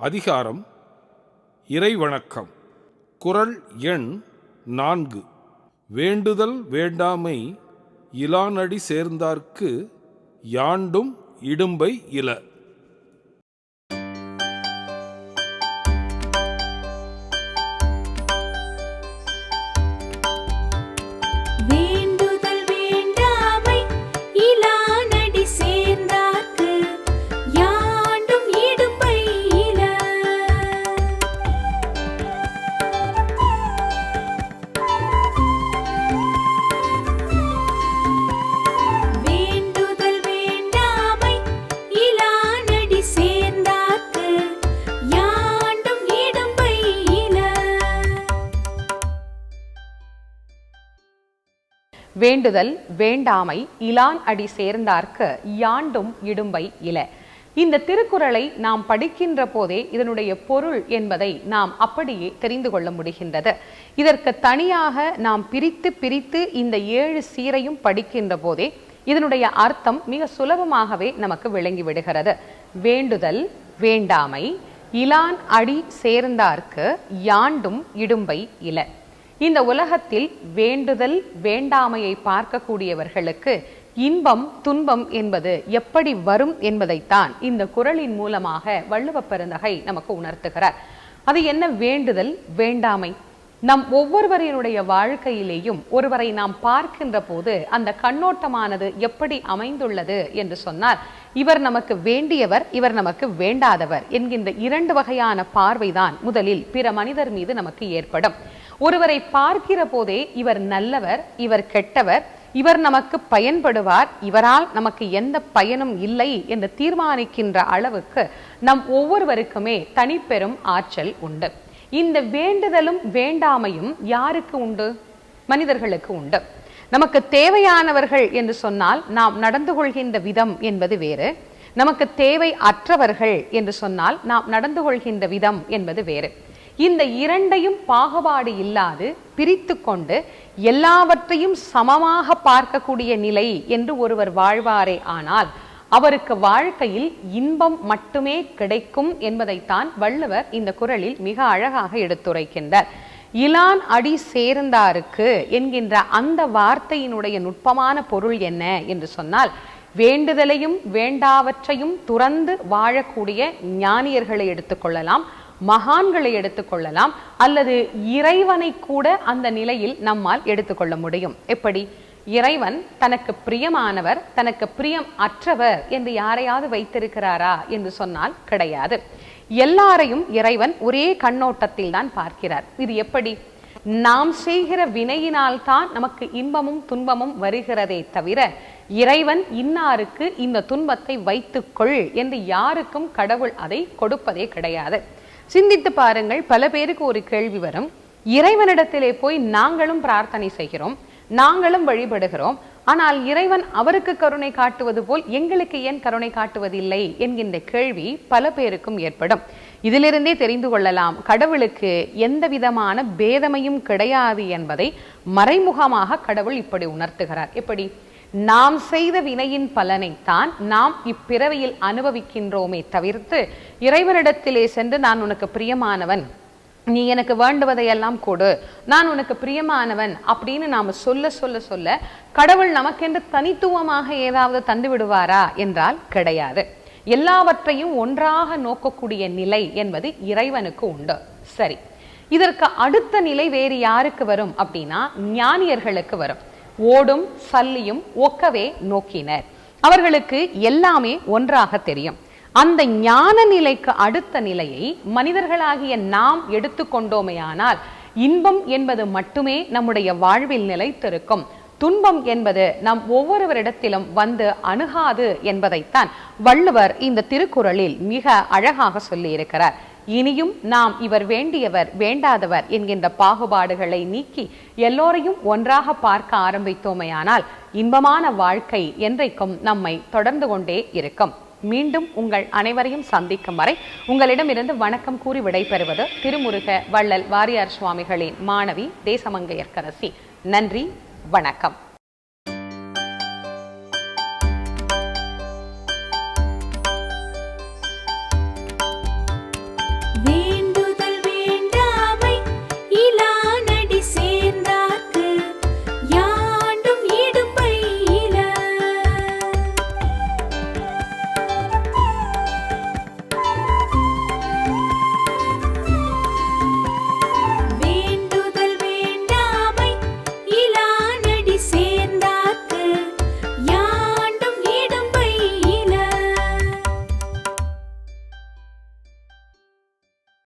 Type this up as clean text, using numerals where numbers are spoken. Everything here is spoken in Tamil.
அதிகாரம் இறைவணக்கம். குறள் எண் 4. வேண்டுதல் வேண்டாமை இலானடி சேர்ந்தார்க்கு யாண்டும் இடும்பை இல. வேண்டுதல் வேண்டாமை இலான் அடி சேர்ந்தார்க்கு யாண்டும் இடும்பை இல. இந்த திருக்குறளை நாம் படிக்கின்ற போதே இதனுடைய பொருள் என்பதை நாம் அப்படியே தெரிந்து கொள்ள முடிகின்றது. இதற்கு தனியாக நாம் பிரித்து இந்த 7 சீரையும் படிக்கின்ற போதே இதனுடைய அர்த்தம் மிக சுலபமாகவே நமக்கு விளங்கி விடுகிறது. வேண்டுதல் வேண்டாமை இலான் அடி சேர்ந்தார்க்கு யாண்டும் இடும்பை இல. இந்த உலகத்தில் வேண்டுதல் வேண்டாமையை பார்க்கக்கூடியவர்களுக்கு இன்பம் துன்பம் என்பது எப்படி வரும் என்பதைத்தான் இந்த குறளின் மூலமாக வள்ளுவப் பெருந்தகை நமக்கு உணர்த்துகிறார். அது என்ன வேண்டுதல் வேண்டாமை? நம் ஒவ்வொருவரினுடைய வாழ்க்கையிலேயும் ஒருவரை நாம் பார்க்கின்ற போது அந்த கண்ணோட்டமானது எப்படி அமைந்துள்ளது என்று சொன்னால், இவர் நமக்கு வேண்டியவர், இவர் நமக்கு வேண்டாதவர் என்கின்ற 2 வகையான பார்வைதான் முதலில் பிற மனிதர் மீது நமக்கு ஏற்படும். ஒருவரை பார்க்கிற போதே இவர் நல்லவர், இவர் கெட்டவர், இவர் நமக்கு பயன்படுவார், இவரால் நமக்கு எந்த பயனும் இல்லை என்று தீர்மானிக்கின்ற அளவுக்கு நம் ஒவ்வொருவருக்குமே தனிப்பெரும் ஆற்றல் உண்டு. இந்த வேண்டுதலும் வேண்டாமையும் யாருக்கு உண்டு? மனிதர்களுக்கு உண்டு. நமக்கு தேவையானவர்கள் என்று சொன்னால் நாம் நடந்து கொள்கின்ற விதம் என்பது வேறு, நமக்கு தேவை அற்றவர்கள் என்று சொன்னால் நாம் நடந்து கொள்கின்ற விதம் என்பது வேறு. இந்த 2ஐயும் பாகுபாடு இல்லாது பிரித்து கொண்டு எல்லாவற்றையும் சமமாக பார்க்கக்கூடிய நிலை என்று ஒருவர் வாழ்வாரே ஆனால் அவருக்கு வாழ்க்கையில் இன்பம் மட்டுமே கிடைக்கும் என்பதைத்தான் வள்ளுவர் இந்த குறளில் மிக அழகாக எடுத்துரைக்கின்றார். இலான் அடி சேர்ந்தாருக்கு என்கின்ற அந்த வார்த்தையினுடைய நுட்பமான பொருள் என்ன என்று சொன்னால், வேண்டுதலையும் வேண்டாவற்றையும் துறந்து வாழக்கூடிய ஞானியர்களை எடுத்துக்கொள்ளலாம், மகான்களை எடுத்துக்கொள்ளலாம், அல்லது இறைவனை கூட அந்த நிலையில் நம்மால் எடுத்துக்கொள்ள முடியும். எப்படி? இறைவன் தனக்கு பிரியமானவர், தனக்கு பிரியம் அற்றவர் என்று யாரையாவது வைத்திருக்கிறாரா என்று சொன்னால் கிடையாது. எல்லாரையும் இறைவன் ஒரே கண்ணோட்டத்தில் தான் பார்க்கிறார். இது எப்படி? நாம் செய்கிற வினையினால் தான் நமக்கு இன்பமும் துன்பமும் வருகிறதே தவிர இறைவன் இன்னாருக்கு இந்த துன்பத்தை வைத்துக்கொள் என்று யாருக்கும் கடவுள் அதை கொடுப்பதே கிடையாது. சிந்தித்து பாருங்கள். பல பேருக்கு ஒரு கேள்வி வரும், இறைவனிடத்திலே போய் நாங்களும் பிரார்த்தனை செய்கிறோம், நாங்களும் வழிபடுகிறோம், ஆனால் இறைவன் அவருக்கு கருணை காட்டுவது போல் எங்களுக்கு ஏன் கருணை காட்டுவதில்லை என்கின்ற கேள்வி பல பேருக்கும் ஏற்படும். இதிலிருந்தே தெரிந்து கொள்ளலாம், கடவுளுக்கு எந்த விதமான பேதமையும் கிடையாது என்பதை மறைமுகமாக கடவுள் இப்படி உணர்த்துகிறார். எப்படி? நாம் செய்த வினையின் பலனைத்தான் நாம் இப்பிறவியில் அனுபவிக்கின்றோமே தவிர்த்து இறைவனிடத்திலே சென்று நான் உனக்கு பிரியமானவன், நீ எனக்கு வேண்டுவதையெல்லாம் கொடு, நான் உனக்கு பிரியமானவன் அப்படின்னு நாம சொல்ல கடவுள் நமக்கென்று தனித்துவமாக ஏதாவது தந்து விடுவாரா என்றால் கிடையாது. எல்லாவற்றையும் ஒன்றாக நோக்கக்கூடிய நிலை என்பது இறைவனுக்கு உண்டு. சரி, இதற்கு அடுத்த நிலை வேறு யாருக்கு வரும் அப்படின்னா ஞானியர்களுக்கு வரும். ஓடும் சல்லியும் ஒக்கவே நோக்கினர். அவர்களுக்கு எல்லாமே ஒன்றாக தெரியும். அந்த ஞான நிலைக்கு அடுத்த நிலையை மனிதர்களாகிய நாம் எடுத்துக்கொண்டோமேயானால் இன்பம் என்பது மட்டுமே நம்முடைய வாழ்வில் நிலைத்திருக்கும், துன்பம் என்பது நம் ஒவ்வொருவரிடத்திலும் வந்து அணுகாது என்பதைத்தான் வள்ளுவர் இந்த திருக்குறளில் மிக அழகாக சொல்லியிருக்கிறார். இனியும் நாம் இவர் வேண்டியவர் வேண்டாதவர் என்கின்ற பாகுபாடுகளை நீக்கி எல்லோரையும் ஒன்றாக பார்க்க ஆரம்பித்தோமையானால் இன்பமான வாழ்க்கை என்றைக்கும் நம்மை தொடர்ந்து கொண்டே இருக்கும். மீண்டும் உங்கள் அனைவரையும் சந்திக்கும் வரை உங்களிடமிருந்து வணக்கம் கூறி விடைபெறுவது திருமுருக வள்ளல் வாரியார் சுவாமிகளின் மாணவி தேசமங்கையர்க்கரசி. நன்றி, வணக்கம்.